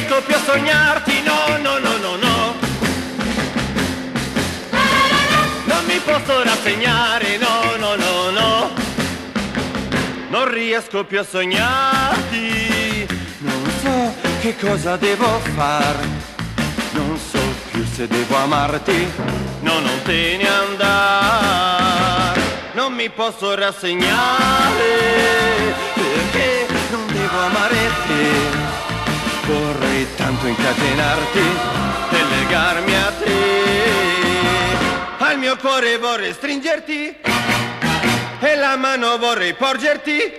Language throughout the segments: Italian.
riesco più a sognarti, no, no, no, no, no. Non mi posso rassegnare, no, no, no, no. Non riesco più a sognarti. Non so che cosa devo far. Non so più se devo amarti. No, non te ne andare. Non mi posso rassegnare, perché non devo amare te. Vorrei tanto incatenarti e legarmi a te. Al mio cuore vorrei stringerti e la mano vorrei porgerti,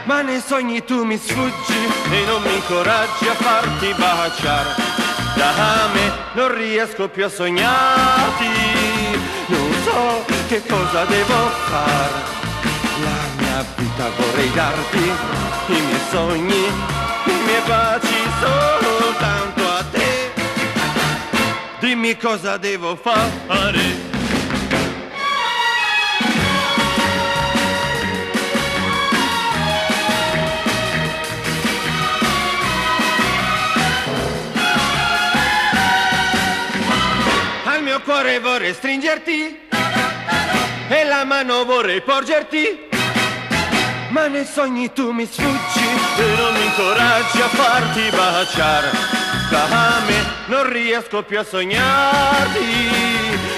ma nei sogni tu mi sfuggi e non mi incoraggi a farti baciare. Da me non riesco più a sognarti, non so che cosa devo far. La mia vita vorrei darti, i miei sogni, i miei baci soltanto a te. Dimmi cosa devo fare. Al mio cuore vorrei stringerti e la mano vorrei porgerti, ma nei sogni tu mi sfuggi e non mi incoraggi a farti baciare. Da me non riesco più a sognarti,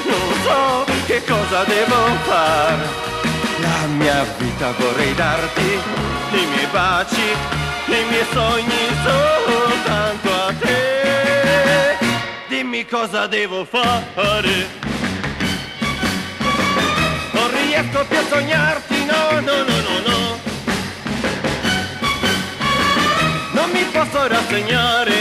non so che cosa devo fare. La mia vita vorrei darti, i miei baci, i miei sogni soltanto a te. Dimmi cosa devo fare. Non riesco più a sognarti, no, no, no, no, no. Non mi posso rassegnare,